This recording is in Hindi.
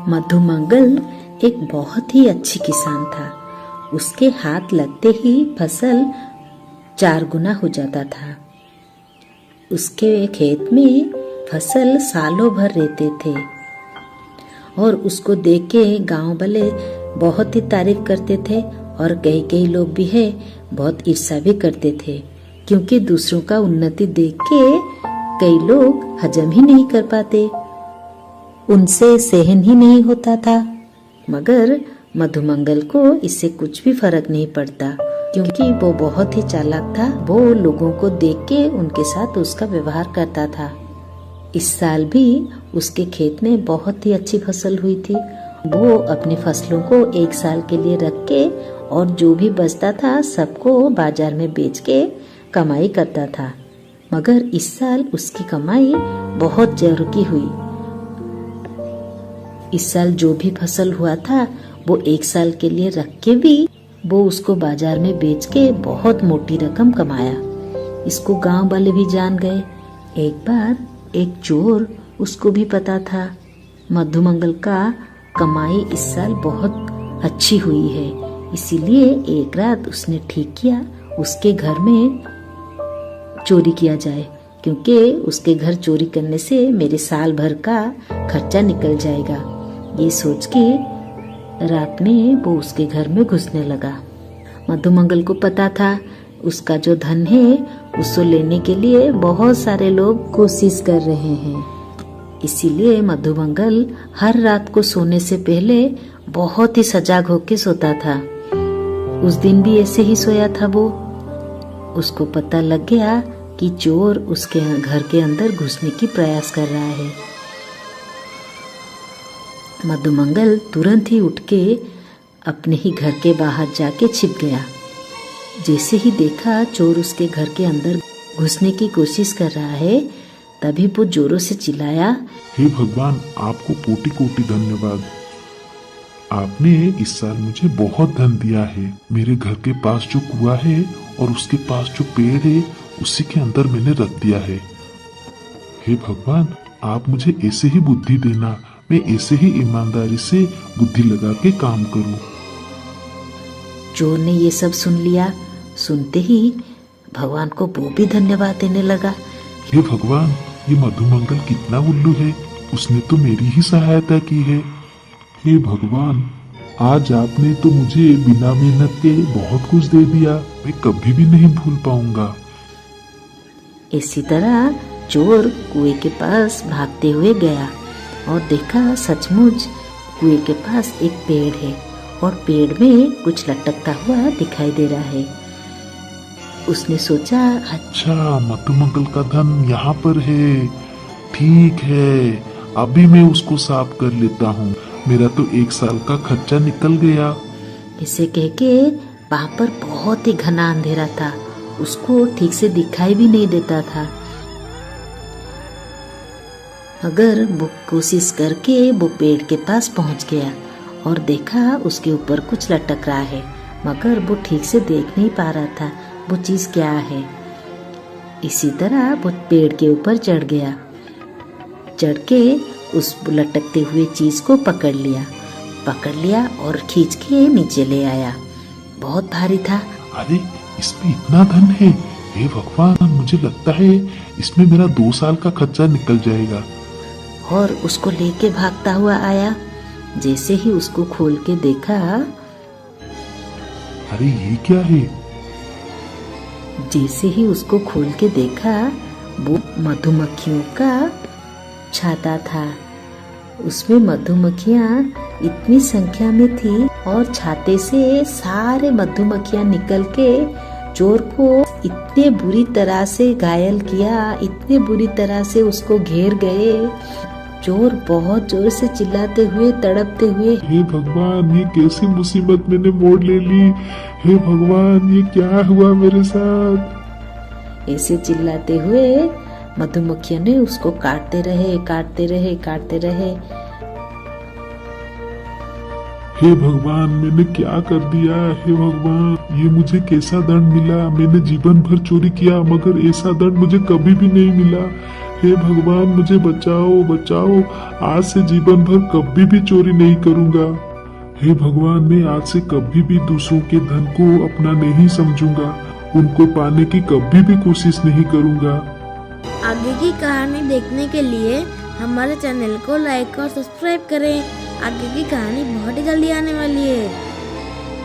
मधुमंगल एक बहुत ही अच्छी किसान था। उसके हाथ लगते ही फसल 4 गुना हो जाता था। उसके खेत में फसल सालों भर रहते थे और उसको देख के गांव वाले बहुत ही तारीफ करते थे और कई कई लोग भी है बहुत ईर्ष्या भी करते थे, क्योंकि दूसरों का उन्नति देख के कई लोग हजम ही नहीं कर पाते, उनसे सहन ही नहीं होता था। मगर मधुमंगल को इससे कुछ भी फर्क नहीं पड़ता, क्योंकि वो बहुत ही चालाक था। वो लोगों को देख के उनके साथ उसका व्यवहार करता था। इस साल भी उसके खेत में बहुत ही अच्छी फसल हुई थी। वो अपनी फसलों को 1 साल के लिए रख के और जो भी बचता था सबको बाजार में बेच के कमाई करता था। मगर इस साल उसकी कमाई बहुत जोर की हुई। इस साल जो भी फसल हुआ था वो 1 साल के लिए रख के भी वो उसको बाजार में बेच के बहुत मोटी रकम कमाया। इसको गांव वाले भी जान गए। एक बार एक चोर, उसको भी पता था मधुमंगल का कमाई इस साल बहुत अच्छी हुई है, इसीलिए एक रात उसने ठीक किया उसके घर में चोरी किया जाए, क्योंकि उसके घर चोरी करने से मेरे साल भर का खर्चा निकल जाएगा। ये सोच के रात में वो उसके घर में घुसने लगा। मधुमंगल को पता था उसका जो धन है उसको लेने के लिए बहुत सारे लोग कोशिश कर रहे हैं, इसीलिए मधुमंगल हर रात को सोने से पहले बहुत ही सजाग होकर सोता था। उस दिन भी ऐसे ही सोया था वो। उसको पता लग गया कि चोर उसके घर के अंदर घुसने की प्रयास कर रहा है। मधुमंगल तुरंत ही उठ के अपने ही घर के बाहर जाके छिप गया। जैसे ही देखा चोर उसके घर के अंदर घुसने की कोशिश कर रहा है, तभी वो जोरों से चिल्लाया, हे भगवान, आपको कोटि कोटि धन्यवाद। आपने इस साल मुझे बहुत धन दिया है। मेरे घर के पास जो कुआं है और उसके पास जो पेड़ है उसी के अंदर मैंने रख दिया है। हे भगवान, आप मुझे ऐसे ही बुद्धि देना, मैं ऐसे ही ईमानदारी से बुद्धि लगा के काम करूं। चोर ने ये सब सुन लिया। सुनते ही भगवान को वो भी धन्यवाद देने लगा। हे भगवान, ये मधुमंगल कितना उल्लू है, उसने तो मेरी ही सहायता की है। हे भगवान, आज आपने तो मुझे बिना मेहनत के बहुत कुछ दे दिया, मैं कभी भी नहीं भूल पाऊंगा। इसी तरह चोर कुएं के पास भागते हुए गया और देखा सचमुच कुएं के पास एक पेड़ है और पेड़ में कुछ लटकता हुआ दिखाई दे रहा है। उसने सोचा, अच्छा, मधुमंगल का धन यहाँ पर है, ठीक है, अभी मैं उसको साफ कर लेता हूँ, मेरा तो 1 साल का खर्चा निकल गया। इसे कह के वहां पर बहुत ही घना अंधेरा था, उसको ठीक से दिखाई भी नहीं देता था। अगर वो कोशिश करके वो पेड़ के पास पहुंच गया और देखा उसके ऊपर कुछ लटक रहा है, मगर वो ठीक से देख नहीं पा रहा था वो चीज क्या है। इसी तरह वो पेड़ के ऊपर चढ़ गया। चढ़ के उस लटकते हुए चीज को पकड़ लिया और खींच के नीचे ले आया। बहुत भारी था। अरे, इसमें इतना धन है, हे भगवान, मुझे लगता है इसमें मेरा 2 साल का खर्चा निकल जाएगा। और उसको लेके भागता हुआ आया। जैसे ही उसको खोल के देखा, अरे ये क्या है? जैसे ही उसको खोल के देखा, वो मधुमक्खियों का छाता था। उसमें मधुमक्खियां इतनी संख्या में थी और छाते से सारे मधुमक्खियां निकल के चोर को इतने बुरी तरह से घायल किया, इतने बुरी तरह से उसको घेर गए। चोर बहुत जोर से चिल्लाते हुए, तड़पते हुए, हे भगवान, ये कैसी मुसीबत मैंने मोड़ ले ली, हे भगवान, ये क्या हुआ मेरे साथ। ऐसे चिल्लाते हुए मधुमक्खियों ने उसको काटते रहे। हे भगवान, मैंने क्या कर दिया, हे भगवान, ये मुझे कैसा दंड मिला। मैंने जीवन भर चोरी किया मगर ऐसा दंड मुझे कभी भी नहीं मिला। हे भगवान मुझे बचाओ बचाओ, आज से जीवन भर कभी भी चोरी नहीं करूंगा। हे भगवान मैं आज से कभी भी दूसरों के धन को अपना नहीं समझूंगा, उनको पाने की कभी भी कोशिश नहीं करूंगा। आगे की कहानी देखने के लिए हमारे चैनल को लाइक और सब्सक्राइब करें। आगे की कहानी बहुत ही जल्दी आने वाली है।